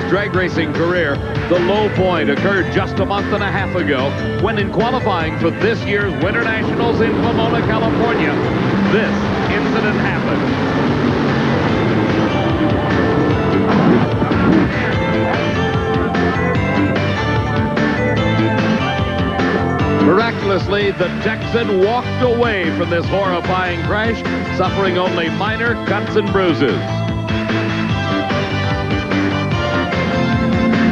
drag racing career, the low point occurred just a month and a half ago when, in qualifying for this year's Winter Nationals in Pomona, California, this incident happened. Miraculously, the Texan walked away from this horrifying crash, suffering only minor cuts and bruises.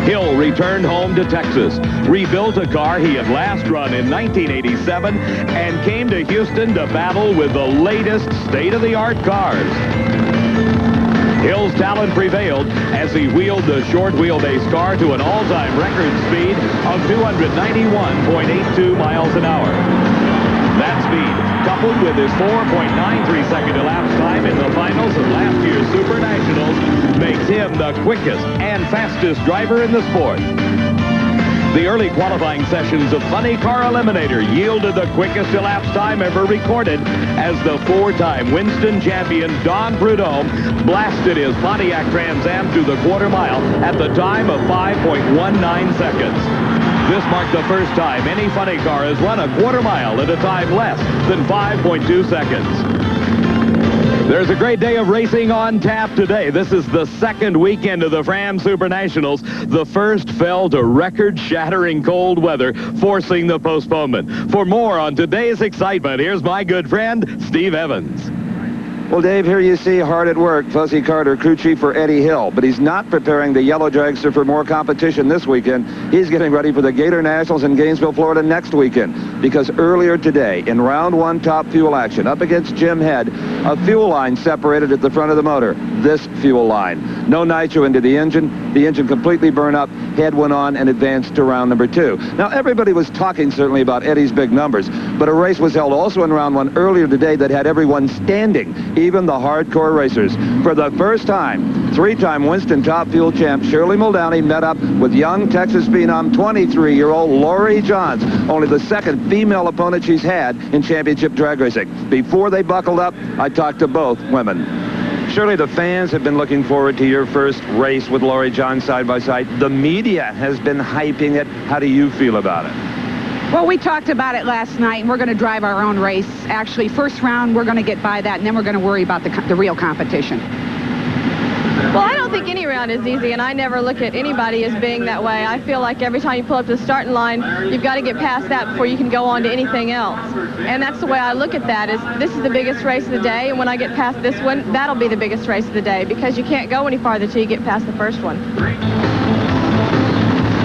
Hill returned home to Texas, rebuilt a car he had last run in 1987, and came to Houston to battle with the latest state-of-the-art cars. Hill's talent prevailed as he wheeled the short wheelbase car to an all-time record speed of 291.82 miles an hour. That speed, coupled with his 4.93-second elapsed time in the finals of last year's Super Nationals, makes him the quickest and fastest driver in the sport. The early qualifying sessions of Funny Car Eliminator yielded the quickest elapsed time ever recorded as the four-time Winston champion Don Prudhomme blasted his Pontiac Trans Am through the quarter mile at the time of 5.19 seconds. This marked the first time any funny car has run a quarter mile at a time less than 5.2 seconds. There's a great day of racing on tap today. This is the second weekend of the Fram Super Nationals. The first fell to record-shattering cold weather, forcing the postponement. For more on today's excitement, here's my good friend, Steve Evans. Well, Dave, here you see hard at work Fuzzy Carter, crew chief for Eddie Hill, but he's not preparing the yellow dragster for more competition this weekend. He's getting ready for the Gator Nationals in Gainesville, Florida next weekend, because earlier today in round one top fuel action up against Jim Head, a fuel line separated at the front of the motor. This fuel line. No nitro into the engine. The engine completely burned up. Head went on and advanced to round number 2. Now, everybody was talking certainly about Eddie's big numbers, but a race was held also in round one earlier today that had everyone standing, even the hardcore racers. For the first time, three-time Winston Top Fuel champ Shirley Muldowney met up with young Texas phenom 23-year-old Lori Johns, only the second female opponent she's had in championship drag racing. Before they buckled up, I talked to both women. Surely the fans have been looking forward to your first race with Lori Johns side by side. The media has been hyping it. How do you feel about it? Well, we talked about it last night, and we're going to drive our own race. Actually, first round, we're going to get by that, and then we're going to worry about the real competition. Well, I don't think any round is easy, and I never look at anybody as being that way. I feel like every time you pull up to the starting line, you've got to get past that before you can go on to anything else. And that's the way I look at that, is this is the biggest race of the day, and when I get past this one, that'll be the biggest race of the day, because you can't go any farther till you get past the first one.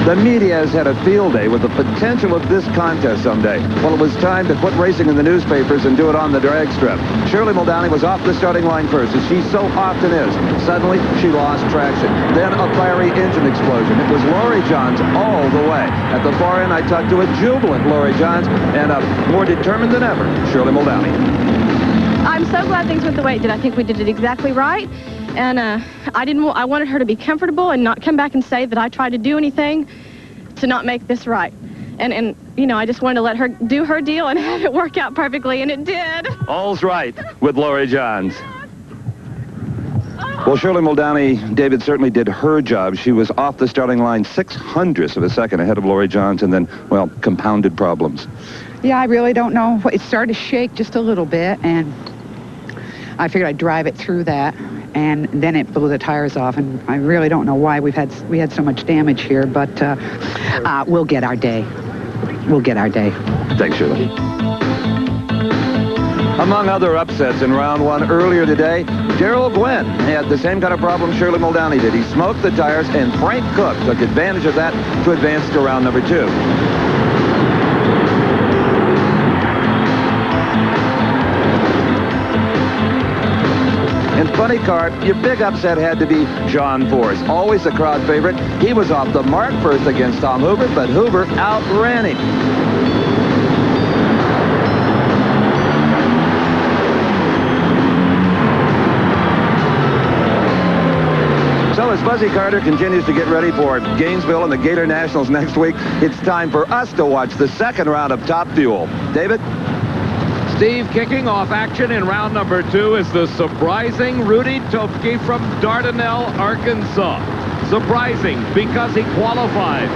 The media has had a field day with the potential of this contest someday. Well, it was time to quit racing in the newspapers and do it on the drag strip. Shirley Muldowney was off the starting line first, as she so often is. Suddenly, she lost traction. Then a fiery engine explosion. It was Lori Johns all the way. At the far end, I talked to a jubilant Lori Johns and a more determined than ever Shirley Muldowney. I'm so glad things went the way it did. I think we did it exactly right. And I wanted her to be comfortable and not come back and say that I tried to do anything to not make this right. And you know, I just wanted to let her do her deal and have it work out perfectly, and it did. All's right with Lori Johns. Well, Shirley Muldowney, David, certainly did her job. She was off the starting line 0.06 of a second ahead of Lori Johns, and then, well, compounded problems. Yeah, I really don't know. It started to shake just a little bit, and I figured I'd drive it through that, and then it blew the tires off, and I really don't know why we had so much damage here, but we'll get our day. We'll get our day. Thanks, Shirley. Among other upsets in round one earlier today, Darrell Gwynn had the same kind of problem Shirley Muldowney did. He smoked the tires, and Frank Cook took advantage of that to advance to round number 2. In Funny Car, your big upset had to be John Force, always a crowd favorite. He was off the mark first against Tom Hoover, but Hoover outran him. So as Fuzzy Carter continues to get ready for Gainesville and the Gator Nationals next week, it's time for us to watch the second round of Top Fuel. David? Steve, kicking off action in round number 2 is the surprising Rudy Topke from Dardanelle, Arkansas. Surprising because he qualified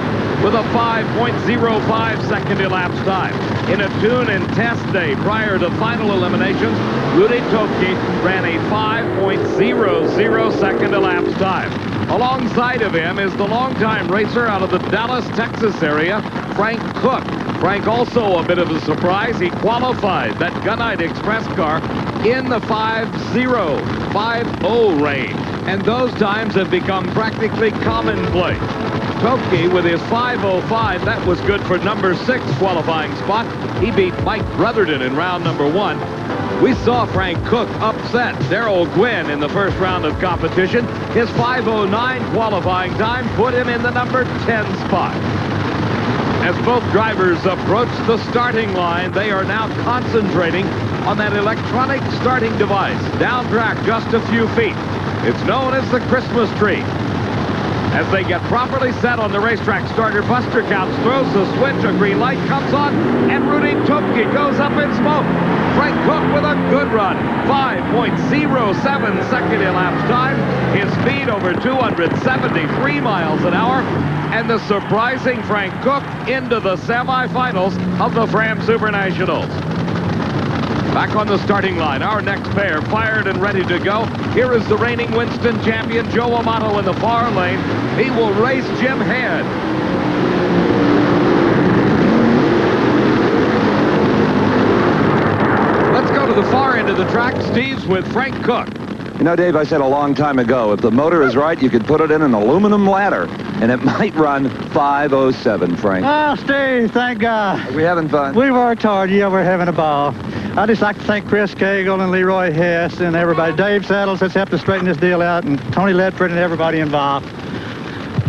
with a 5.05 second elapsed time. In a tune and test day prior to final eliminations, Rudy Topke ran a 5.00 second elapsed time. Alongside of him is the longtime racer out of the Dallas, Texas area, Frank Cook. Frank also a bit of a surprise. He qualified that Gunite Express car in the 5.050 range. And those times have become practically commonplace. Topke with his 5.05, that was good for number 6 qualifying spot. He beat Mike Brotherton in round number 1. We saw Frank Cook upset Darrell Gwynn in the first round of competition. His 5.09 qualifying time put him in the number 10 spot. As both drivers approach the starting line, they are now concentrating on that electronic starting device. Down track just a few feet. It's known as the Christmas tree. As they get properly set on the racetrack, starter Buster Couch throws the switch, a green light comes on, and Rudy Topke goes up in smoke. Frank Cook with a good run, 5.07 second elapsed time, his speed over 273 miles an hour, and the surprising Frank Cook into the semifinals of the Fram Supernationals. Back on the starting line, our next pair fired and ready to go. Here is the reigning Winston champion, Joe Amato, in the far lane. He will race Jim Head. Let's go to the far end of the track. Steve's with Frank Cook. You know, Dave, I said a long time ago, if the motor is right, you could put it in an aluminum ladder, and it might run 5.07, Frank. Oh, Steve, thank God. Are we having fun? We worked hard. Yeah, we're having a ball. I'd just like to thank Chris Cagle and Leroy Hess and everybody. Dave Saddles has helped us straighten this deal out, and Tony Ledford and everybody involved.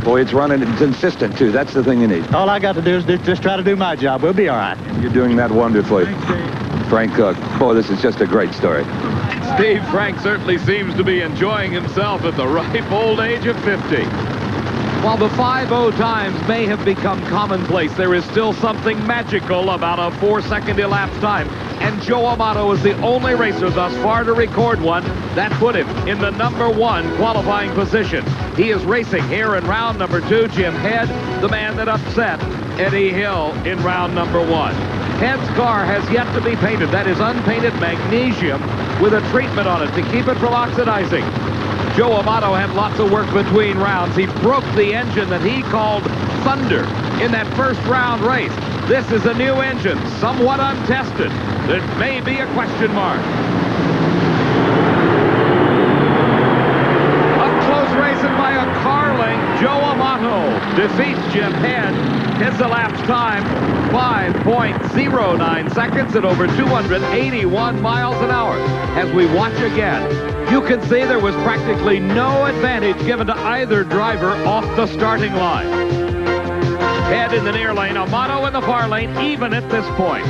Boy, it's running. It's consistent, too. That's the thing you need. All I got to do is just try to do my job. We'll be all right. You're doing that wonderfully. Thanks, Steve. Frank Cook. Boy, this is just a great story. Steve, Frank certainly seems to be enjoying himself at the ripe old age of 50. While the 5.0 times may have become commonplace, there is still something magical about a 4-second elapsed time. And Joe Amato is the only racer thus far to record one that put him in the number 1 qualifying position. He is racing here in round number 2, Jim Head, the man that upset Eddie Hill in round number 1. Head's car has yet to be painted. That is unpainted magnesium with a treatment on it to keep it from oxidizing. Joe Amato had lots of work between rounds. He broke the engine that he called Thunder in that first round race. This is a new engine, somewhat untested. It may be a question mark. Up close racing by a car length. Joe Amato defeats Jim Head. His elapsed time, 5.09 seconds at over 281 miles an hour. As we watch again, you can see there was practically no advantage given to either driver off the starting line. Head in the near lane, Amato in the far lane, even at this point.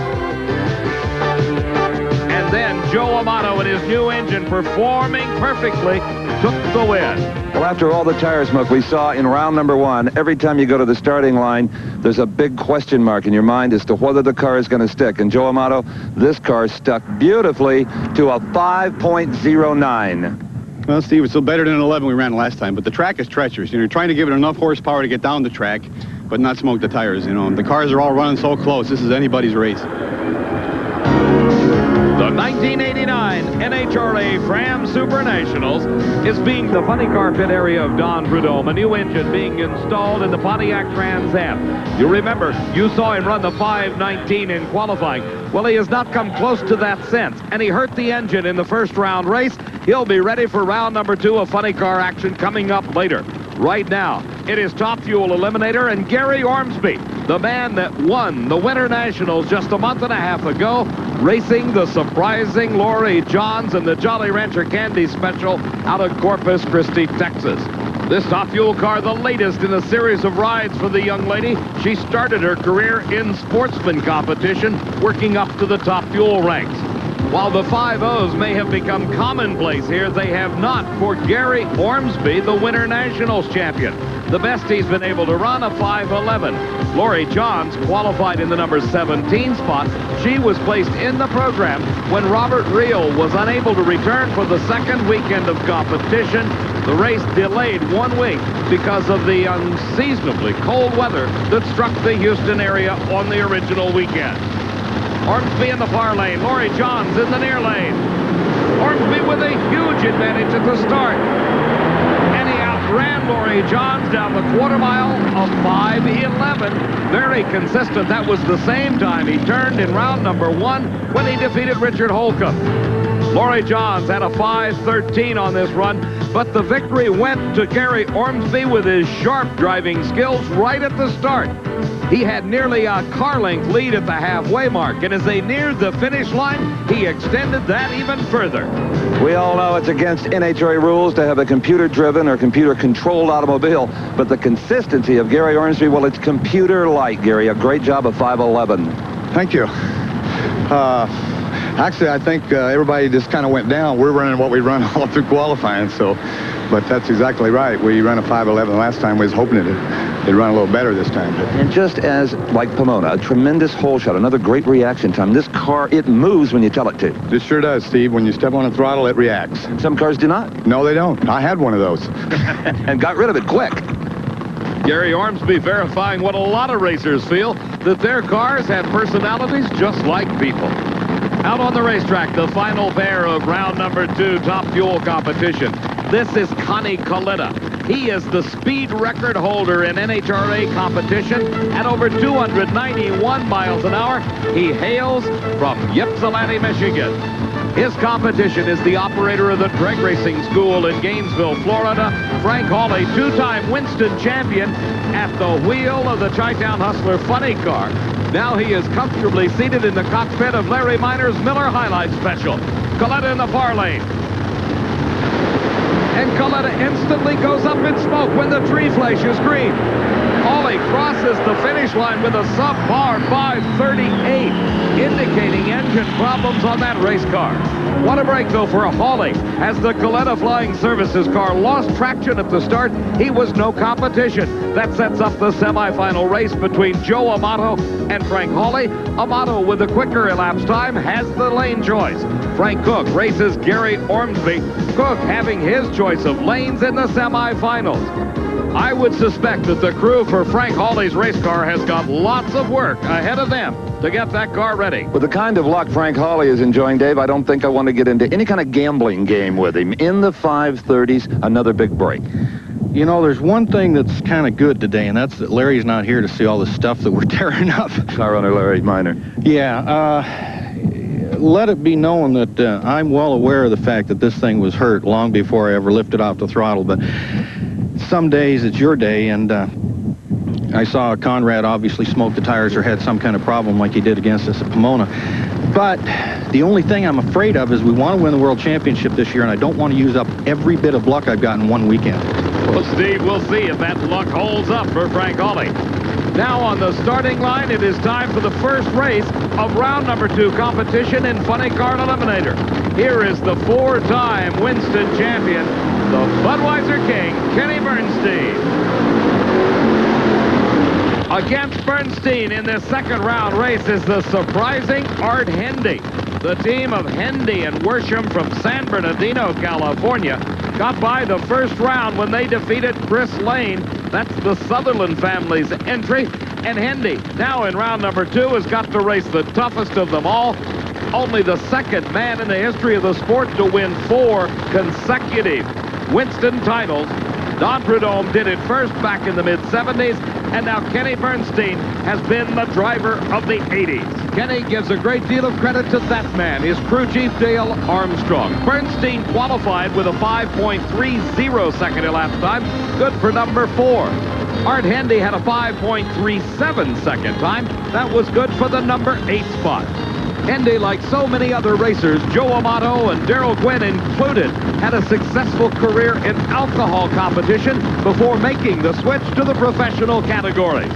And then Joe Amato and his new engine performing perfectly took the win. Well, after all the tire smoke we saw in round number 1, every time you go to the starting line, there's a big question mark in your mind as to whether the car is going to stick. And Joe Amato, this car stuck beautifully to a 5.09. Well, Steve, it's still better than an 11 we ran last time, but the track is treacherous. You know, you're trying to give it enough horsepower to get down the track, but not smoke the tires, you know. And the cars are all running so close. This is anybody's race. The 1989 NHRA Fram Supernationals is being the funny car pit area of Don Prudhomme, a new engine being installed in the Pontiac Trans Am. You remember, you saw him run the 5.19 in qualifying. Well, he has not come close to that since, and he hurt the engine in the first round race. He'll be ready for round number 2 of funny car action coming up later. Right now, it is Top Fuel Eliminator and Gary Ormsby, the man that won the Winter Nationals just a month and a half ago, racing the surprising Laurie Johns and the Jolly Rancher Candy Special out of Corpus Christi, Texas. This Top Fuel car, the latest in a series of rides for the young lady. She started her career in sportsman competition, working up to the Top Fuel ranks. While the 5-0s may have become commonplace here, they have not for Gary Ormsby, the Winter Nationals champion. The best he's been able to run, a 5:11. Lori Johns qualified in the number 17 spot. She was placed in the program when Robert Reel was unable to return for the second weekend of competition. The race delayed 1 week because of the unseasonably cold weather that struck the Houston area on the original weekend. Ormsby in the far lane, Lori Johns in the near lane. Ormsby with a huge advantage at the start. And he outran Lori Johns down the quarter mile of 5:11. Very consistent. That was the same time he turned in round number 1 when he defeated Richard Holcomb. Lori Johns had a 5:13 on this run, but the victory went to Gary Ormsby with his sharp driving skills right at the start. He had nearly a car length lead at the halfway mark, and as they neared the finish line, he extended that even further. We all know it's against NHRA rules to have a computer-driven or computer-controlled automobile, but the consistency of Gary Ormsby, well, it's computer-like, Gary. A great job of 5:11. Thank you. Actually, I think everybody just kind of went down. We're running what we run all through qualifying, so, but that's exactly right. We ran a 5:11 last time. We was hoping it'd run a little better this time. And just as like Pomona, a tremendous hole shot, another great reaction time. This car, it moves when you tell it to. It sure does, Steve. When you step on the throttle, it reacts. Some cars do not. No, they don't. I had one of those. And got rid of it quick. Gary Ormsby verifying what a lot of racers feel, that their cars have personalities just like people. Out on the racetrack, the final pair of round number 2 top fuel competition. This is Connie Coletta. He is the speed record holder in NHRA competition at over 291 miles an hour. He hails from Ypsilanti, Michigan. His competition is the operator of the drag racing school in Gainesville, Florida, Frank Hawley, 2-time Winston champion at the wheel of the Chi-Town Hustler funny car. Now he is comfortably seated in the cockpit of Larry Minor's Miller Highlight Special. Coletta in the far lane. And Coletta instantly goes up in smoke when the tree flashes green. Hawley crosses the finish line with a subpar 5:38, indicating engine problems on that race car. What a break, though, for Hawley. As the Coletta Flying Services car lost traction at the start, he was no competition. That sets up the semifinal race between Joe Amato and Frank Hawley. Amato, with a quicker elapsed time, has the lane choice. Frank Cook races Gary Ormsby. Cook having his choice of lanes in the semifinals. I would suspect that the crew for Frank Hawley's race car has got lots of work ahead of them to get that car ready. With the kind of luck Frank Hawley is enjoying, Dave, I don't think I want to get into any kind of gambling game with him. In the 5:30s, another big break. You know, there's one thing that's kind of good today, and that's that Larry's not here to see all the stuff that we're tearing up. Car owner Larry Minor. Yeah, let it be known that I'm well aware of the fact that this thing was hurt long before I ever lifted off the throttle, but some days it's your day, and I saw Conrad obviously smoke the tires or had some kind of problem like he did against us at Pomona. But the only thing I'm afraid of is we want to win the World Championship this year, and I don't want to use up every bit of luck I've got in one weekend. Well, Steve, we'll see if that luck holds up for Frank Hawley. Now on the starting line, it is time for the first race of round number 2 competition in Funny Car Eliminator. Here is the 4-time Winston champion, the Budweiser King, Kenny Bernstein. Against Bernstein in this second round race is the surprising Art Hendy. The team of Hendy and Worsham from San Bernardino, California, got by the first round when they defeated Chris Lane. That's the Sutherland family's entry. And Hendy, now in round number 2, has got to race the toughest of them all. Only the second man in the history of the sport to win 4 consecutive Winston titles. Don Prudhomme did it first back in the mid-70s, and now Kenny Bernstein has been the driver of the 80s. Kenny gives a great deal of credit to that man, his crew chief Dale Armstrong. Bernstein qualified with a 5.30 second elapsed time, good for number 4. Art Hendy had a 5.37 second time. That was good for the number 8 spot. Hendy, like so many other racers, Joe Amato and Darrell Gwynn included, had a successful career in alcohol competition before making the switch to the professional categories.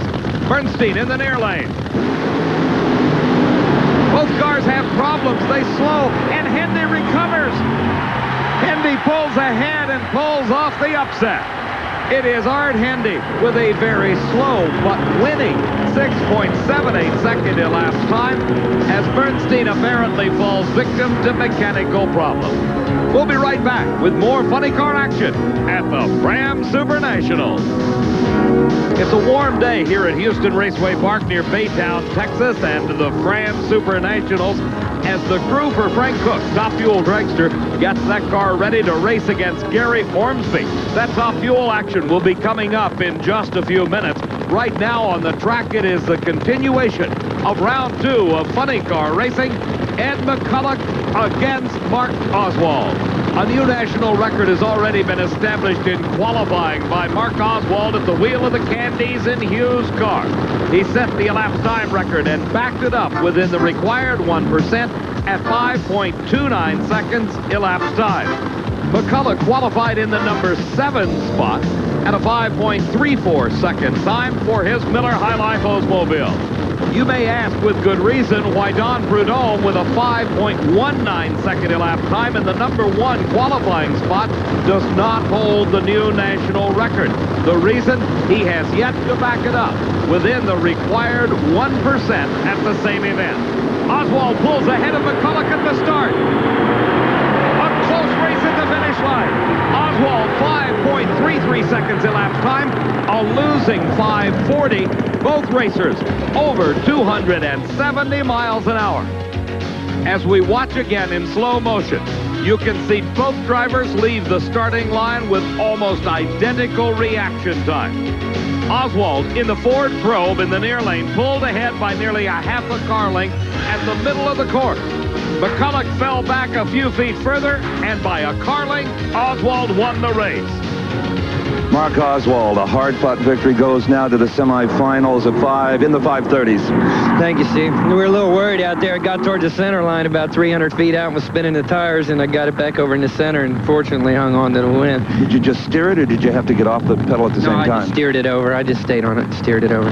Bernstein in the near lane. Both cars have problems. They slow. pulls ahead and pulls off the upset. It is Art Hendy with a very slow but winning 6.78 second elapsed time as Bernstein apparently falls victim to mechanical problems. We'll be right back with more funny car action at the Fram Supernationals. It's a warm day here at Houston Raceway Park near Baytown, Texas, and the Fram Supernationals as the crew for Frank Cook, Top Fuel dragster, gets that car ready to race against Gary Ormsby. That Top Fuel action will be coming up in just a few minutes. Right now on the track, it is the continuation of round 2 of funny car racing. Ed McCulloch against Mark Oswald. A new national record has already been established in qualifying by Mark Oswald at the wheel of the Candies in Hughes' car. He set the elapsed time record and backed it up within the required 1% at 5.29 seconds elapsed time. McCulloch qualified in the number 7 spot at a 5.34 second time for his Miller High Life Oldsmobile. You may ask with good reason why Don Prudhomme with a 5.19 second elapsed time in the number 1 qualifying spot does not hold the new national record. The reason? He has yet to back it up within the required 1% at the same event. Oswald pulls ahead of McCulloch at the start. A close race at the finish line. Oswald 5.33 seconds elapsed time, a losing 5.40. Both racers over 270 miles an hour. As we watch again in slow motion, you can see both drivers leave the starting line with almost identical reaction time. Oswald in the Ford Probe in the near lane pulled ahead by nearly a half a car length at the middle of the course. McCulloch fell back a few feet further, and by a car length, Oswald won the race. Mark Oswald, a hard-fought victory, goes now to the semifinals of 5 in the 530s. Thank you, Steve. We were a little worried out there. I got towards the center line about 300 feet out and was spinning the tires, and I got it back over in the center and fortunately hung on to the win. Did you just steer it, or did you have to get off the pedal at the same time? No, I just steered it over. I just stayed on it and steered it over.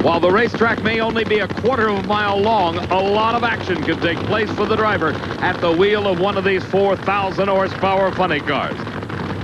While the racetrack may only be a quarter of a mile long, a lot of action can take place for the driver at the wheel of one of these 4,000 horsepower funny cars.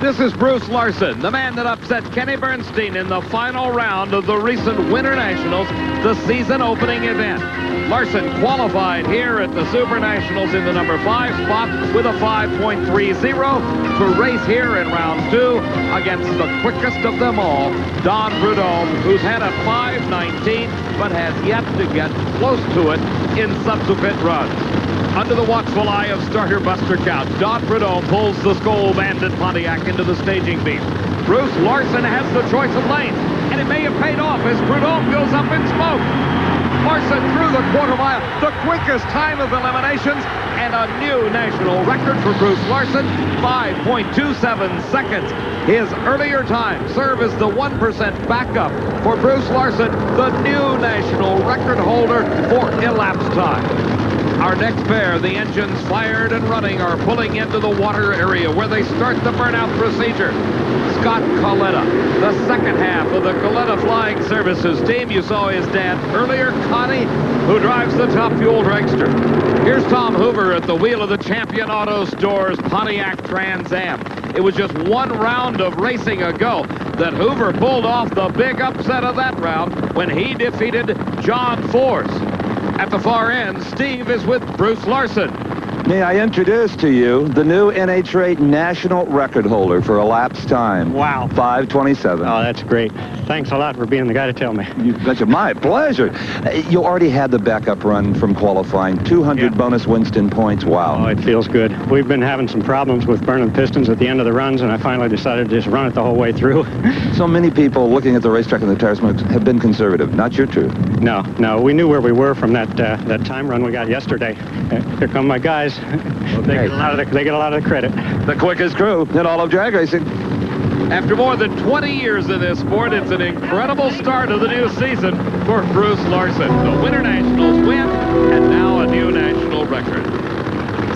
This is Bruce Larson, the man that upset Kenny Bernstein in the final round of the recent Winter Nationals, the season opening event. Larson qualified here at the Super Nationals in the number 5 spot with a 5.30 to race here in round 2 against the quickest of them all, Don Prudhomme, who's had a 5.19 but has yet to get close to it in subsequent runs. Under the watchful eye of starter Buster Couch, Don Prudhomme pulls the Skoal Bandit Pontiac into the staging beam. Bruce Larson has the choice of lanes, and it may have paid off as Prudhomme goes up in smoke. Larson through the quarter mile, the quickest time of eliminations, and a new national record for Bruce Larson, 5.27 seconds. His earlier time serve as the 1% backup for Bruce Larson, the new national record holder for elapsed time. Our next pair, the engines fired and running, are pulling into the water area where they start the burnout procedure. Scott Coletta, the second half of the Coletta Flying Services team. You saw his dad earlier, Connie, who drives the Top Fuel dragster. Here's Tom Hoover at the wheel of the Champion Auto Store's Pontiac Trans Am. It was just one round of racing ago that Hoover pulled off the big upset of that round when he defeated John Force. At the far end, Steve is with Bruce Larson. May I introduce to you the new NHRA national record holder for elapsed time. Wow. 5:27. Oh, that's great. Thanks a lot for being the guy to tell me. You betcha. My pleasure. You already had the backup run from qualifying. 200 bonus Winston points. Wow. Oh, it feels good. We've been having some problems with burning pistons at the end of the runs, and I finally decided to just run it the whole way through. So many people looking at the racetrack and the tire smoke have been conservative. Not your truth. No. We knew where we were from that time run we got yesterday. Here come my guys. Well, they get a lot of the credit. The quickest crew in all of drag racing. After more than 20 years in this sport, it's an incredible start of the new season for Bruce Larson. The Winter Nationals win, and now a new national record.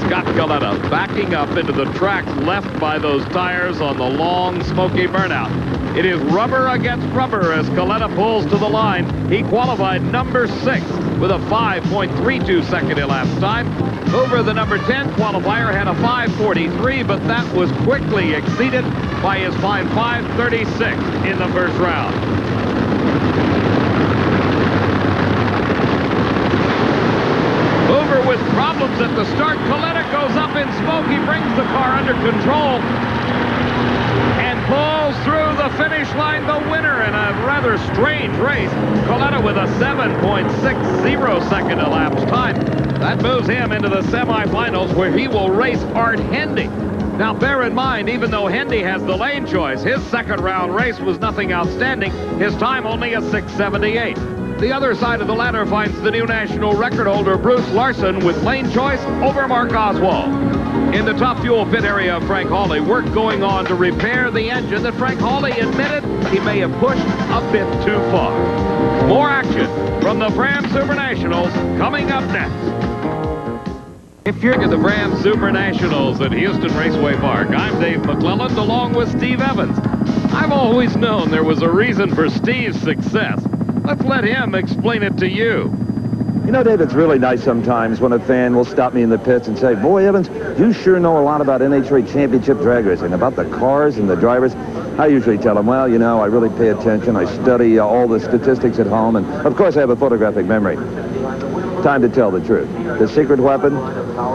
Scott Coletta backing up into the tracks left by those tires on the long, smoky burnout. It is rubber against rubber as Coletta pulls to the line. He qualified number 6 with a 5.32 second elapsed time. Hoover, the number 10 qualifier, had a 5:43, but that was quickly exceeded by his fine 5:36 in the first round. Hoover with problems at the start. Coletta goes up in smoke. He brings the car under control and pulls through the finish line, the winner in a rather strange race. Coletta with a 7.60 second elapsed time. That moves him into the semifinals, where he will race Art Hendy. Now, bear in mind, even though Hendy has the lane choice, his second round race was nothing outstanding. His time only a 6:78. The other side of the ladder finds the new national record holder, Bruce Larson, with lane choice over Mark Oswald. In the top fuel pit area of Frank Hawley, work going on to repair the engine that Frank Hawley admitted he may have pushed a bit too far. More action from the Brand Supernationals coming up next. If you're at the Brand Supernationals at Houston Raceway Park, I'm Dave McClelland along with Steve Evans. I've always known there was a reason for Steve's success. Let's let him explain it to you. You know, Dave, it's really nice sometimes when a fan will stop me in the pits and say, "Boy, Evans, you sure know a lot about NHRA Championship drag racing, about the cars and the drivers." I usually tell them, well, you know, I really pay attention. I study all the statistics at home, and of course I have a photographic memory. Time to tell the truth. The secret weapon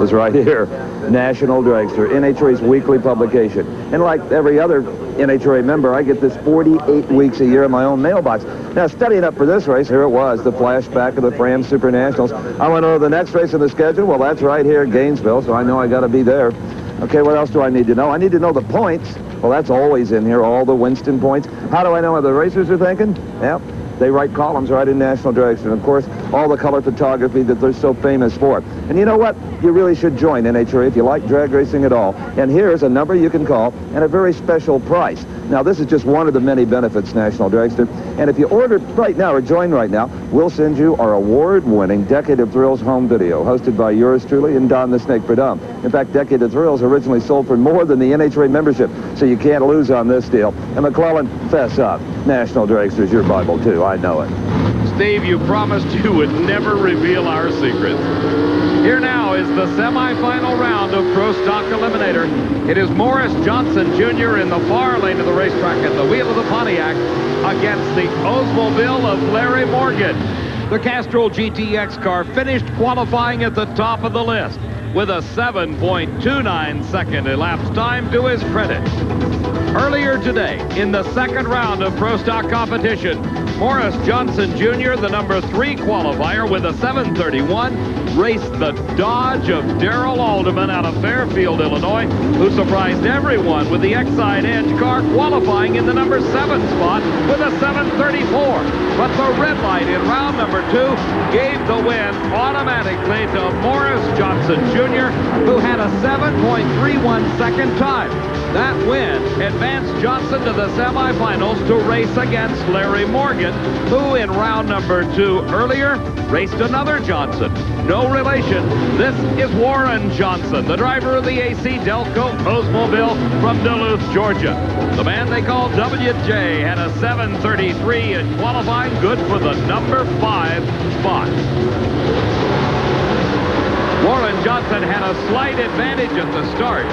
is right here. National Dragster, NHRA's weekly publication. And like every other NHRA member, I get this 48 weeks a year in my own mailbox. Now, studying up for this race, here it was, the flashback of the Fram Supernationals. I went over the next race in the schedule. Well, that's right here in Gainesville, so I know I got to be there. Okay, what else do I need to know? I need to know the points. Well, that's always in here, all the Winston points. How do I know what the racers are thinking? Yep. They write columns right in National Dragster. And, of course, all the color photography that they're so famous for. And you know what? You really should join NHRA if you like drag racing at all. And here's a number you can call and a very special price. Now, this is just one of the many benefits, National Dragster. And if you order right now or join right now, we'll send you our award-winning Decade of Thrills home video, hosted by yours truly and Don the Snake Verdum. In fact, Decade of Thrills originally sold for more than the NHRA membership, so you can't lose on this deal. And McClellan, fess up. National Dragster's your Bible, too. I know it. Steve, you promised you would never reveal our secrets. Here now is the semifinal round of Pro Stock Eliminator. It is Morris Johnson Jr. in the far lane of the racetrack at the wheel of the Pontiac against the Oldsmobile of Larry Morgan. The Castrol GTX car finished qualifying at the top of the list with a 7.29 second elapsed time to his credit. Earlier today, in the second round of Pro Stock competition, Morris Johnson Jr., the number 3 qualifier with a 7:31, raced the Dodge of Darrell Alderman out of Fairfield, Illinois, who surprised everyone with the Excite Edge car qualifying in the number 7 spot with a 7:34. But the red light in round number 2 gave the win automatically to Morris Johnson Jr., who had a 7.31 second time. That win advanced Johnson to the semifinals to race against Larry Morgan, who in round number 2 earlier raced another Johnson. No relation. This is Warren Johnson, the driver of the AC Delco Oldsmobile from Duluth, Georgia. The man they call WJ had a 7:33 in qualifying, good for the number 5 spot. Warren Johnson had a slight advantage at the start,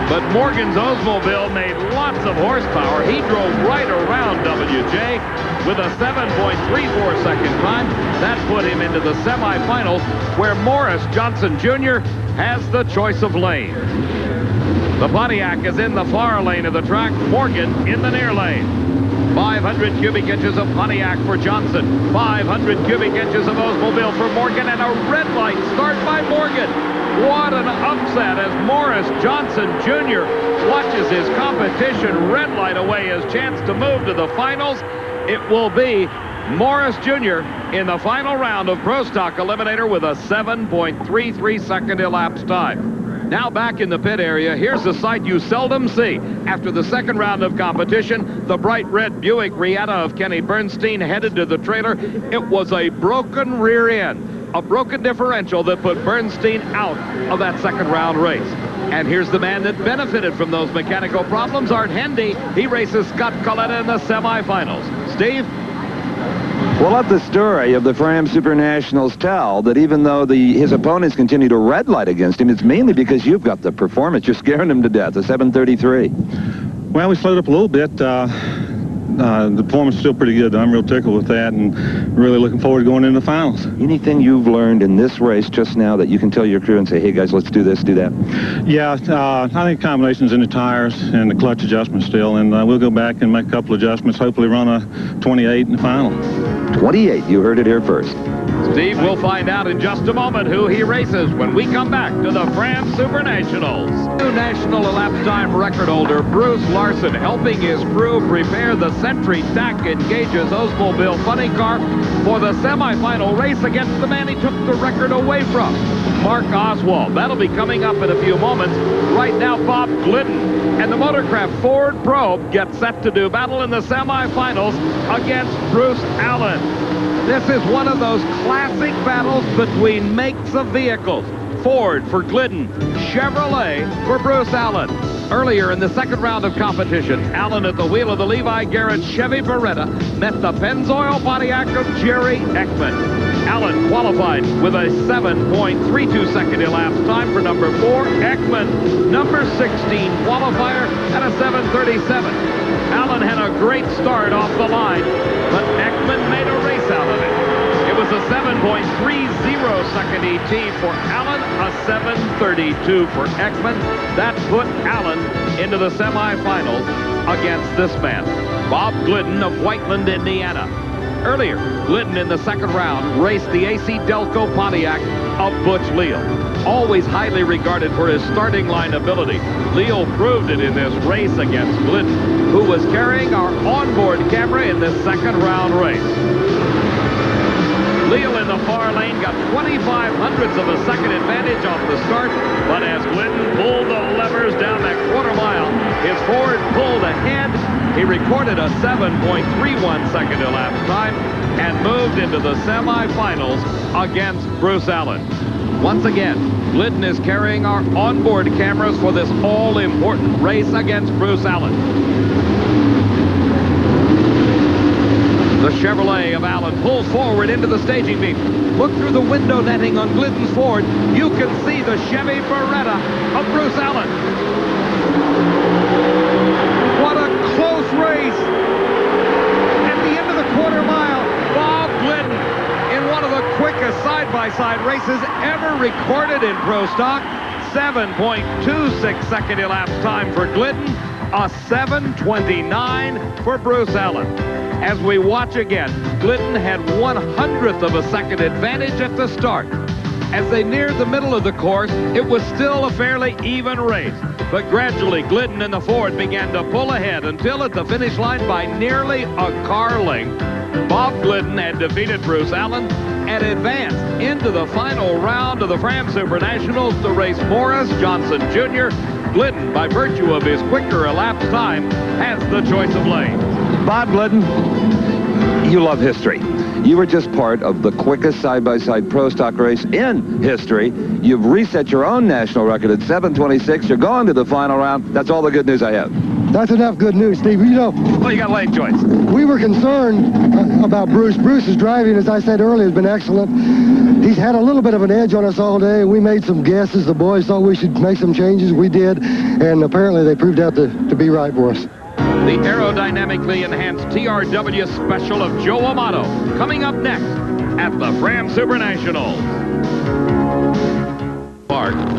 but Morgan's Oldsmobile made lots of horsepower. He drove right around WJ with a 7.34 second time. That put him into the semifinals, where Morris Johnson Jr. has the choice of lane. The Pontiac is in the far lane of the track, Morgan in the near lane. 500 cubic inches of Pontiac for Johnson, 500 cubic inches of Oldsmobile for Morgan, and a red light start by Morgan. What an upset as Morris Johnson Jr. watches his competition red light away his chance to move to the finals. It will be Morris Jr. in the final round of Pro Stock Eliminator with a 7.33 second elapsed time. Now back in the pit area, here's a sight you seldom see. After the second round of competition, the bright red Buick Riata of Kenny Bernstein headed to the trailer. It was a broken rear end, a broken differential that put Bernstein out of that second round race. And here's the man that benefited from those mechanical problems, Art Hendy. He races Scott Coletta in the semifinals. Steve? Well, let the story of the Fram Supernationals tell that even though his opponents continue to red light against him, it's mainly because you've got the performance. You're scaring him to death, a 733. Well, we slowed up a little bit. The performance is still pretty good. I'm real tickled with that and really looking forward to going into the finals. Anything you've learned in this race just now that you can tell your crew and say, hey, guys, let's do this, do that? Yeah, I think combinations in the tires and the clutch adjustment still, and we'll go back and make a couple adjustments, hopefully run a 28 in the final. 28, you heard it here first. Steve, we'll find out in just a moment who he races when we come back to the Fram Supernationals. New national lap time record holder Bruce Larson helping his crew prepare the Sentry DAC Engages Oldsmobile funny car for the semifinal race against the man he took the record away from, Mark Oswald. That'll be coming up in a few moments. Right now, Bob Glidden and the Motorcraft Ford Probe get set to do battle in the semifinals against Bruce Allen. This is one of those classic battles between makes of vehicles. Ford for Glidden, Chevrolet for Bruce Allen. Earlier in the second round of competition, Allen at the wheel of the Levi Garrett Chevy Beretta met the Pennzoil Pontiac of Jerry Ekman. Allen qualified with a 7.32 second elapsed time for number 4. Ekman, number 16 qualifier, at a 7:37. Allen had a great start off the line, but Ekman made a race out of it. It was a 7.30 second ET for Allen, a 7:32 for Ekman. That put Allen into the semifinals against this man, Bob Glidden of Whiteland, Indiana. Earlier, Glidden in the second round raced the AC Delco Pontiac of Butch Leal. Always highly regarded for his starting line ability, Leal proved it in this race against Glidden, who was carrying our onboard camera in this second round race. Leal in the far lane got 0.25 of a second advantage off the start, but as Glidden pulled the levers down that quarter mile, his Ford pulled ahead. He recorded a 7.31 second elapsed time and moved into the semifinals against Bruce Allen. Once again, Glidden is carrying our onboard cameras for this all-important race against Bruce Allen. The Chevrolet of Allen pulls forward into the staging beam. Look through the window netting on Glidden's Ford. You can see the Chevy Beretta of Bruce Allen. What a close race. At the end of the quarter mile, Bob Glidden in one of the quickest side-by-side races ever recorded in Pro Stock. 7.26 second elapsed time for Glidden, a 7:29 for Bruce Allen. As we watch again, Glidden had 1/100th of a second advantage at the start. As they neared the middle of the course, it was still a fairly even race. But gradually, Glidden and the Ford began to pull ahead until at the finish line by nearly a car length, Bob Glidden had defeated Bruce Allen and advanced into the final round of the Fram Supernationals to race Morris Johnson Jr. Glidden, by virtue of his quicker elapsed time, has the choice of lanes. Bob Glidden, you love history. You were just part of the quickest side-by-side Pro Stock race in history. You've reset your own national record at 7:26. You're going to the final round. That's all the good news I have. That's enough good news, Steve. You know, Well, you got lane choice. we were concerned about Bruce. Bruce's driving, as I said earlier, has been excellent. He's had a little bit of an edge on us all day. We made some guesses. The boys thought we should make some changes. We did, and apparently they proved out to be right for us. The aerodynamically enhanced TRW special of Joe Amato coming up next at the Fram Supernationals.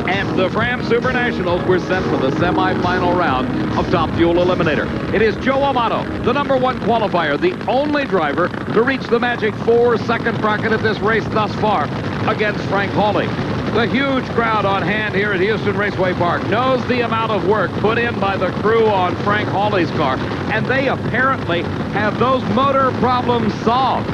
And the Fram Supernationals were set for the semifinal round of Top Fuel Eliminator. It is Joe Amato, the #1 qualifier, the only driver to reach the magic 4-second bracket at this race thus far against Frank Hawley. The huge crowd on hand here at Houston Raceway Park knows the amount of work put in by the crew on Frank Hawley's car, and they apparently have those motor problems solved.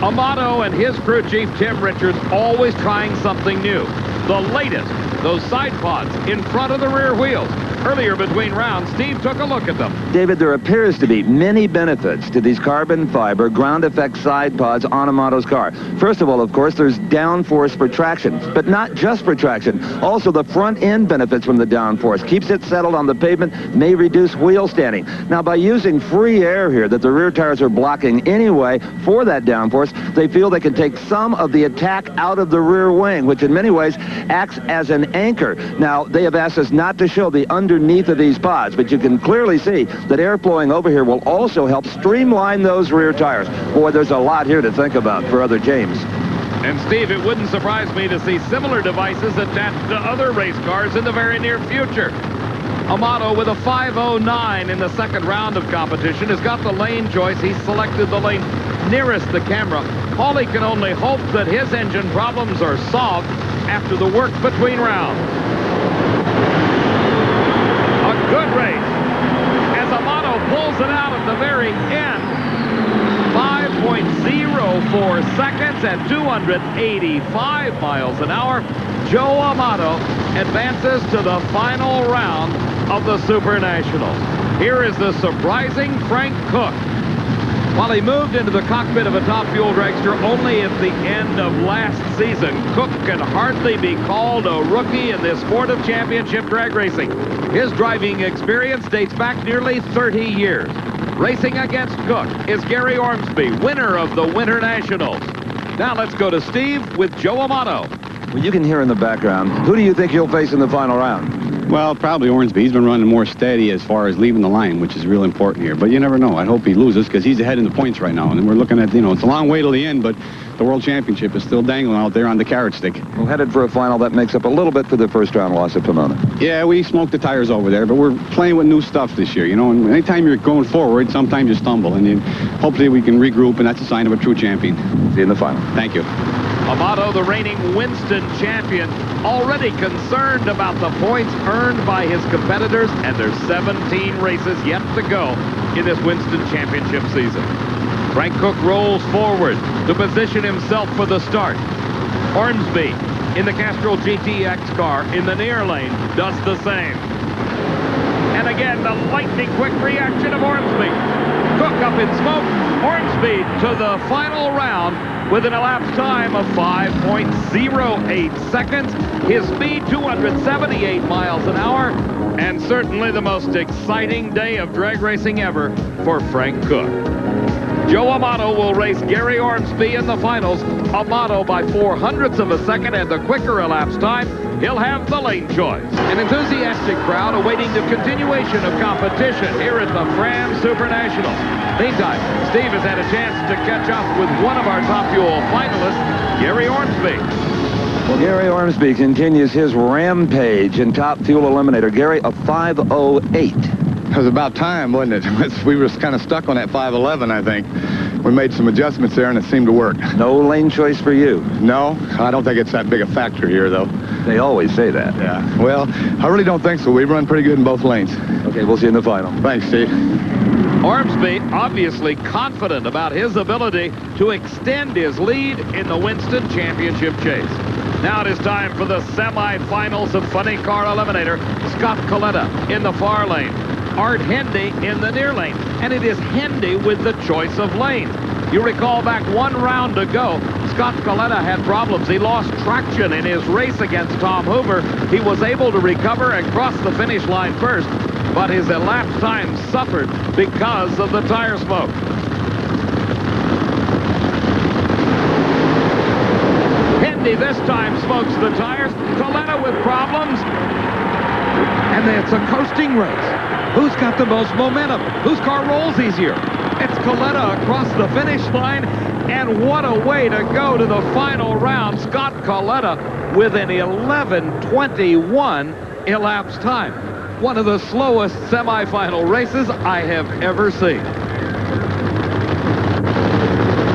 Amato and his crew chief, Tim Richards, always trying something new. The latest, those side pods in front of the rear wheels. Earlier between rounds, Steve took a look at them. David, there appears to be many benefits to these carbon fiber ground effect side pods on Amato's car. First of all, of course, there's downforce for traction, but not just for traction. Also, the front end benefits from the downforce. Keeps it settled on the pavement, may reduce wheel standing. Now, by using free air here that the rear tires are blocking anyway for that downforce, they feel they can take some of the attack out of the rear wing, which in many ways acts as an anchor. Now, they have asked us not to show the underneath of these pods, but you can clearly see that air flowing over here will also help streamline those rear tires. Boy, there's a lot here to think about for other James. And Steve, it wouldn't surprise me to see similar devices attached to other race cars in the very near future. Amato, with a 5:09 in the second round of competition, has got the lane choice. He's selected the lane nearest the camera. All he can only hope that his engine problems are solved after the work between rounds. A good race as Amato pulls it out at the very end. 5.04 seconds at 285 miles an hour. Joe Amato advances to the final round of the Supernationals. Here is the surprising Frank Cook. While he moved into the cockpit of a top fuel dragster only at the end of last season, Cook can hardly be called a rookie in this sport of championship drag racing. His driving experience dates back nearly 30 years. Racing against Cook is Gary Ormsby, winner of the Winter Nationals. Now let's go to Steve with Joe Amato. Well, you can hear in the background. Who do you think you'll face in the final round? Well, probably Ormsby. He's been running more steady as far as leaving the line, which is real important here. But you never know. I hope he loses because he's ahead in the points right now. And we're looking at, it's a long way to the end, but the World Championship is still dangling out there on the carrot stick. Well, headed for a final that makes up a little bit for the first round loss at Pomona. Yeah, we smoked the tires over there, but we're playing with new stuff this year, and anytime you're going forward, sometimes you stumble, and hopefully we can regroup, and that's a sign of a true champion. See you in the final. Thank you. Amato, the reigning Winston champion, already concerned about the points earned by his competitors, and there's 17 races yet to go in this Winston championship season. Frank Cook rolls forward to position himself for the start. Ormsby in the Castrol GTX car in the near lane does the same. And again, the lightning quick reaction of Ormsby. Cook up in smoke. Ormsby to the final round with an elapsed time of 5.08 seconds. His speed, 278 miles an hour. And certainly the most exciting day of drag racing ever for Frank Cook. Joe Amato will race Gary Ormsby in the finals. Amato by 0.04 of a second and the quicker elapsed time. He'll have the lane choice. An enthusiastic crowd awaiting the continuation of competition here at the Fram Supernationals. Meantime, Steve has had a chance to catch up with one of our Top Fuel finalists, Gary Ormsby. Well, Gary Ormsby continues his rampage in Top Fuel Eliminator. Gary, a 5:08. It was about time, wasn't it? We were kind of stuck on that 5:11, I think. We made some adjustments there, and it seemed to work. No lane choice for you? No, I don't think it's that big a factor here, though. They always say that. Yeah. Well, I really don't think so. We run pretty good in both lanes. Okay, we'll see you in the final. Thanks, Steve. Ormsby obviously confident about his ability to extend his lead in the Winston Championship chase. Now it is time for the semifinals of Funny Car Eliminator. Scott Coletta in the far lane. Art Hendy in the near lane. And it is Hendy with the choice of lane. You recall back one round ago, Scott Coletta had problems. He lost traction in his race against Tom Hoover. He was able to recover and cross the finish line first, but his elapsed time suffered because of the tire smoke. Hendy this time smokes the tires. Coletta with problems. And it's a coasting race. Who's got the most momentum? Whose car rolls easier? It's Coletta across the finish line. And what a way to go to the final round. Scott Coletta with an 11:21 elapsed time. One of the slowest semifinal races I have ever seen.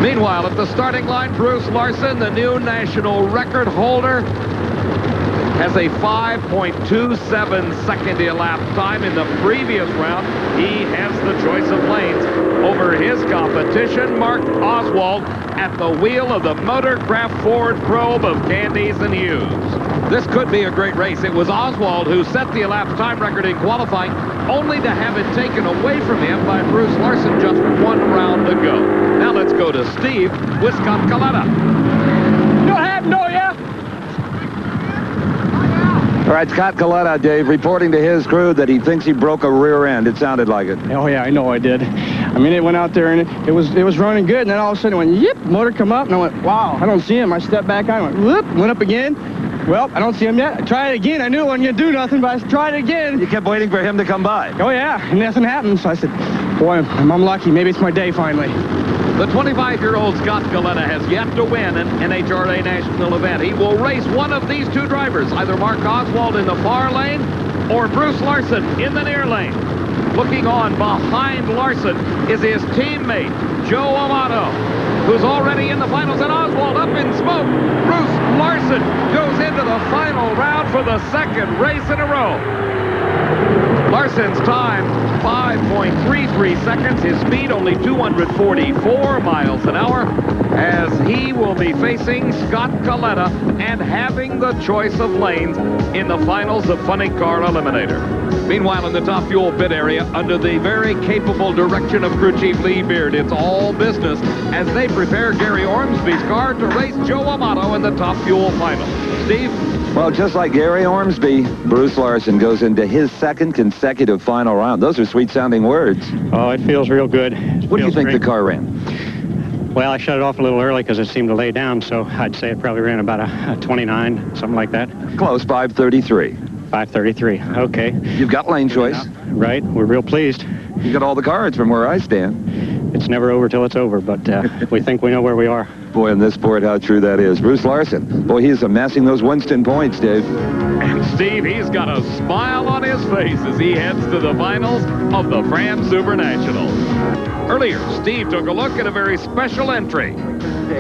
Meanwhile, at the starting line, Bruce Larson, the new national record holder, has a 5.27 second elapsed time. In the previous round, he has the choice of lanes over his competition, Mark Oswald, at the wheel of the Motorcraft Ford Probe of Candies and Hughes. This could be a great race. It was Oswald who set the elapsed time record in qualifying, only to have it taken away from him by Bruce Larson just 1 round to go. Now let's go to Steve with Scott Coletta. You have no, yeah. All right, Scott Coletta, Dave, reporting to his crew that he thinks he broke a rear end. It sounded like it. Oh, yeah, I know I did. I mean, it went out there, and it was running good, and then all of a sudden it went, yip, motor come up, and I went, wow, I don't see him. I stepped back on, went, whoop, went up again. Well, I don't see him yet. I tried it again. I knew it wasn't going to do nothing, but I tried it again. You kept waiting for him to come by. Oh, yeah, and nothing happened. So I said, boy, I'm lucky. Maybe it's my day finally. The 25-year-old Scott Coletta has yet to win an NHRA national event. He will race one of these two drivers, either Mark Oswald in the far lane or Bruce Larson in the near lane. Looking on behind Larson is his teammate, Joe Amato, who's already in the finals, and Oswald up in smoke. Bruce Larson goes into the final round for the second race in a row. Larson's time, 5.33 seconds. His speed, only 244 miles an hour, as he will be facing Scott Coletta and having the choice of lanes in the finals of Funny Car Eliminator. Meanwhile, in the Top Fuel pit area, under the very capable direction of crew chief Lee Beard, it's all business as they prepare Gary Ormsby's car to race Joe Amato in the Top Fuel final. Steve? Well, just like Gary Ormsby, Bruce Larson goes into his second consecutive final round. Those are sweet-sounding words. Oh, it feels real good. What do you think the car ran? Well, I shut it off a little early because it seemed to lay down, so I'd say it probably ran about a 29, something like that. Close, 5:33. 5:33, okay. You've got lane choice. Right, we're real pleased. You got all the cards from where I stand. It's never over till it's over, but we think we know where we are. Boy, in this sport, how true that is. Bruce Larson, boy, he's amassing those Winston points, Dave. And Steve, he's got a smile on his face as he heads to the finals of the Fram Supernationals. Earlier, Steve took a look at a very special entry.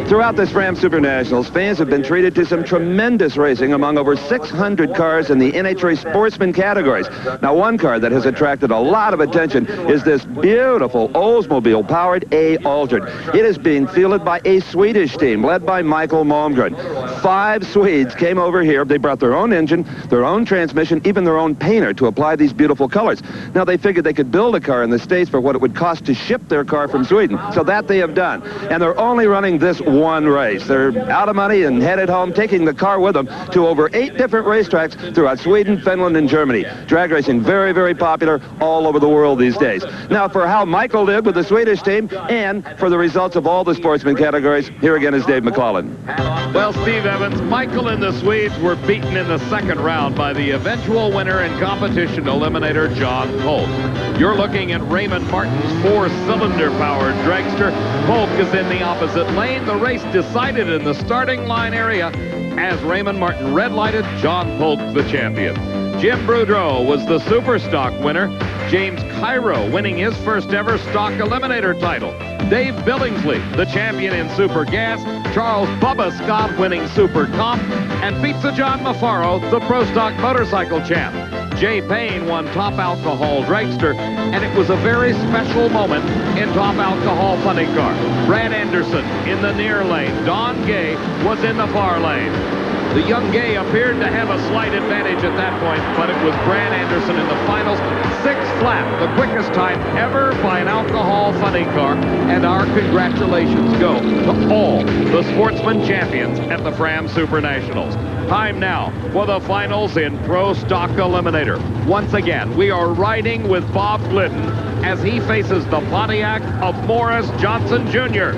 Throughout this Fram Supernationals, fans have been treated to some tremendous racing among over 600 cars in the NHRA Sportsman categories. Now, one car that has attracted a lot of attention is this beautiful Oldsmobile-powered A Altered. It is being fielded by a Swedish team led by Michael Malmgren. 5 Swedes came over here. They brought their own engine, their own transmission, even their own painter to apply these beautiful colors. Now, they figured they could build a car in the States for what it would cost to ship their car from Sweden. So that they have done. And they're only running this one race. They're out of money and headed home, taking the car with them to over 8 different racetracks throughout Sweden, Finland, and Germany. Drag racing very, very popular all over the world these days. Now, for how Michael did with the Swedish team and for the results of all the sportsman categories, here again is Dave McClellan. Well, Steve Evans, Michael and the Swedes were beaten in the second round by the eventual winner and competition eliminator, John Polk. You're looking at Raymond Martin's 4-cylinder powered dragster. Polk is in the opposite lane. The race decided in the starting line area as Raymond Martin red-lighted John Polk the champion. Jim Boudreau was the Super Stock winner. James Cairo winning his first ever Stock Eliminator title. Dave Billingsley, the champion in Super Gas. Charles Bubba Scott winning Super Comp. And Pizza John Mafaro, the Pro Stock Motorcycle champ. Jay Payne won Top Alcohol Dragster, and it was a very special moment in Top Alcohol Funny Car. Brad Anderson in the near lane. Don Gay was in the far lane. The young Gay appeared to have a slight advantage at that point, but it was Brad Anderson in the finals. 6 flat, the quickest time ever by an alcohol funny car. And our congratulations go to all the sportsman champions at the Fram Supernationals. Time now for the finals in Pro Stock Eliminator. Once again, we are riding with Bob Glidden as he faces the Pontiac of Morris Johnson Jr.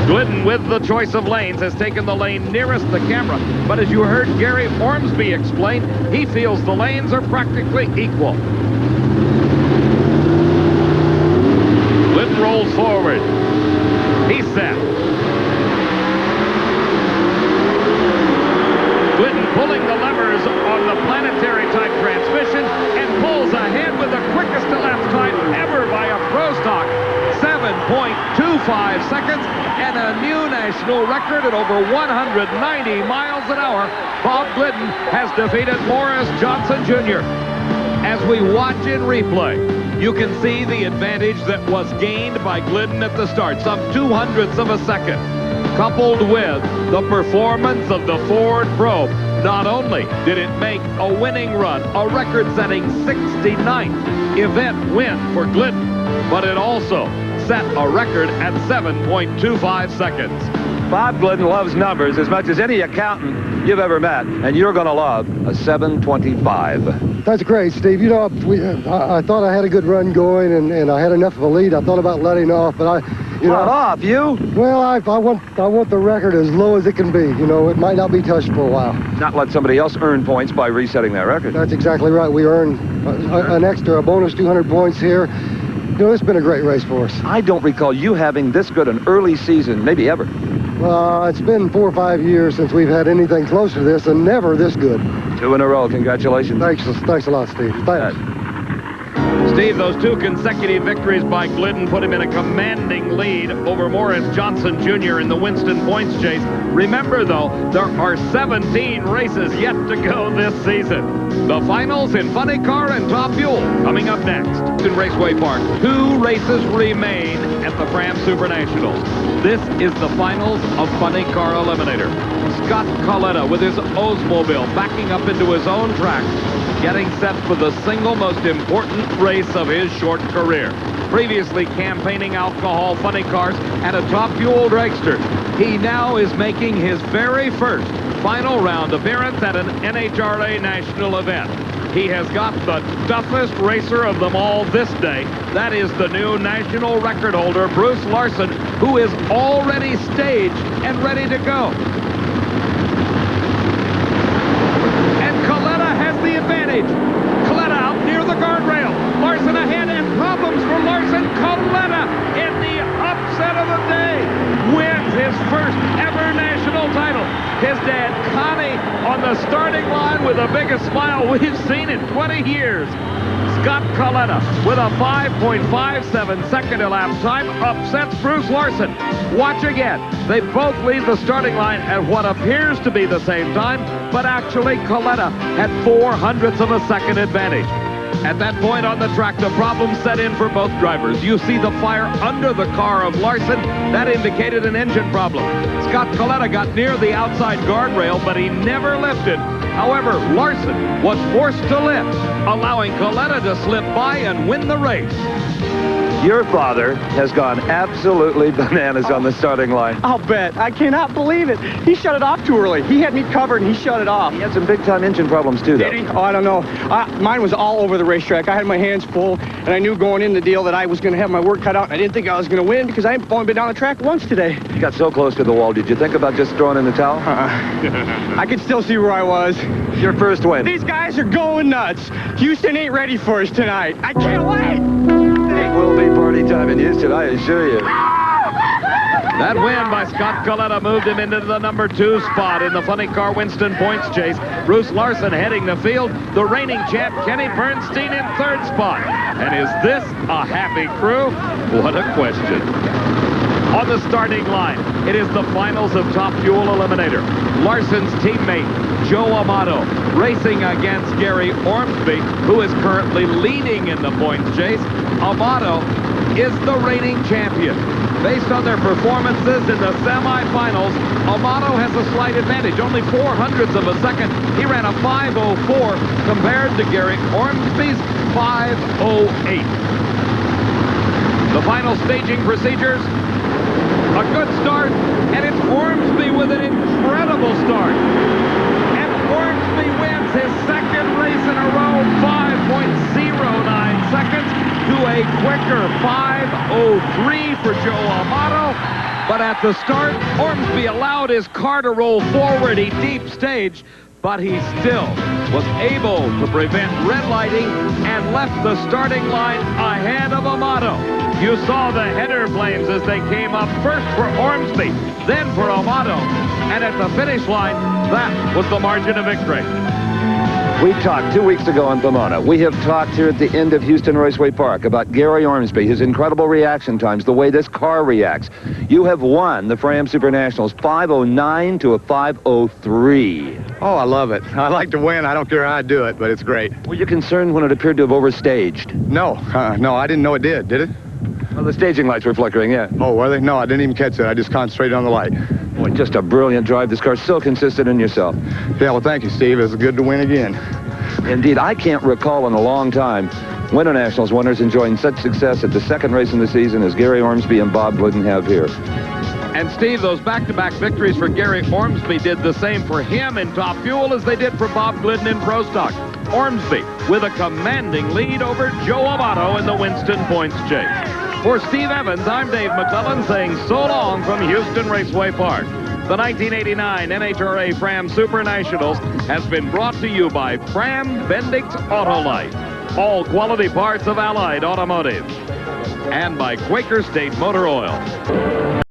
Glidden, with the choice of lanes, has taken the lane nearest the camera. But as you heard Gary Ormsby explain, he feels the lanes are practically equal. Glidden rolls forward. He's set. Glidden pulling the levers on the planetary-type transmission and pulls ahead with the quickest elapsed time ever by a Pro Stock. 7.25 seconds and a new national record at over 190 miles an hour. Bob Glidden has defeated Morris Johnson Jr. As we watch in replay, you can see the advantage that was gained by Glidden at the start, some 0.02 of a second. coupled with the performance of the Ford Probe, not only did it make a winning run, a record-setting 69th event win for Glidden, but it also set a record at 7.25 seconds. Bob Glidden loves numbers as much as any accountant you've ever met, and you're going to love a 7.25. That's great, Steve. You know, I thought I had a good run going, and I had enough of a lead. I thought about letting off, but off, you? Well, I want the record as low as it can be. You know, it might not be touched for a while. Not let somebody else earn points by resetting that record. That's exactly right. We earn a bonus 200 points here. You know, it's been a great race for us. I don't recall you having this good an early season, maybe ever. It's been 4 or 5 years since we've had anything close to this, and never this good. 2 in a row. Congratulations. Thanks a lot, Steve. Thanks. Steve, those 2 consecutive victories by Glidden put him in a commanding lead over Morris Johnson Jr. in the Winston Points chase. Remember, though, there are 17 races yet to go this season. The finals in Funny Car and Top Fuel coming up next. In Raceway Park, 2 races remain at the Fram Supernationals. This is the finals of Funny Car Eliminator. Scott Coletta with his Oldsmobile backing up into his own track, getting set for the single most important race of his short career. Previously campaigning alcohol funny cars and a top fuel dragster, he now is making his very first final round appearance at an NHRA national event. He has got the toughest racer of them all this day. That is the new national record holder, Bruce Larson, who is already staged and ready to go. The advantage. Coletta out near the guardrail. Larson ahead, and problems for Larson. Coletta in the upset of the day wins his first ever national title. His dad, Connie, on the starting line with the biggest smile we've seen in 20 years. Scott Coletta with a 5.57 second elapsed time upsets Bruce Larson. Watch again. They both leave the starting line at what appears to be the same time, but actually Coletta had 0.04 of a second advantage. At that point on the track, the problem set in for both drivers. You see the fire under the car of Larson. That indicated an engine problem. Scott Coletta got near the outside guardrail, but he never lifted. However, Larson was forced to lift, allowing Coletta to slip by and win the race. Your father has gone absolutely bananas on the starting line. I'll bet. I cannot believe it. He shut it off too early. He had me covered, and he shut it off. He had some big-time engine problems, too, though. Did he? Oh, I don't know. Mine was all over the racetrack. I had my hands full, and I knew going in the deal that I was going to have my work cut out, and I didn't think I was going to win because I've only been down the track once today. You got so close to the wall. Did you think about just throwing in the towel? I could still see where I was. Your first win. These guys are going nuts. Houston ain't ready for us tonight. I can't wait. It will be party time in Houston, I assure you. That win by Scott Coletta moved him into the number 2 spot in the Funny Car Winston Points chase. Bruce Larson heading the field. The reigning champ, Kenny Bernstein, in 3rd spot. And is this a happy crew? What a question. On the starting line, it is the finals of Top Fuel Eliminator. Larson's teammate, Joe Amato, racing against Gary Ormsby, who is currently leading in the points chase. Amato is the reigning champion. Based on their performances in the semifinals, Amato has a slight advantage, only 0.04 of a second. He ran a 5.04 compared to Gary Ormsby's 5.08. The final staging procedures. A good start, and it's Ormsby with an incredible start. And Ormsby wins his 2nd race in a row, 5.09 seconds to a quicker 5.03 for Joe Amato. But at the start, Ormsby allowed his car to roll forward. He deep staged, but he still was able to prevent red lighting and left the starting line ahead of Amato. You saw the header flames as they came up, first for Ormsby, then for Amato. And at the finish line, that was the margin of victory. We talked 2 weeks ago in Pomona. We have talked here at the end of Houston Raceway Park about Gary Ormsby, his incredible reaction times, the way this car reacts. You have won the Fram Supernationals 5.09 to a 5.03. Oh, I love it. I like to win. I don't care how I do it, but it's great. Were you concerned when it appeared to have overstaged? No, no, I didn't know it did it? Well, the staging lights were flickering, yeah. Oh, were they? No, I didn't even catch it. I just concentrated on the light. Boy, just a brilliant drive. This car's so consistent in yourself. Yeah, well, thank you, Steve. It's good to win again. Indeed, I can't recall in a long time Winter Nationals winners enjoying such success at the second race in the season as Gary Ormsby and Bob Glidden have here. And Steve, those back-to-back victories for Gary Ormsby did the same for him in Top Fuel as they did for Bob Glidden in Pro Stock. Ormsby with a commanding lead over Joe Amato in the Winston Points Chase. For Steve Evans, I'm Dave McClellan saying so long from Houston Raceway Park. The 1989 NHRA Fram Supernationals has been brought to you by Fram Bendix Autolite, all quality parts of Allied Automotive, and by Quaker State Motor Oil.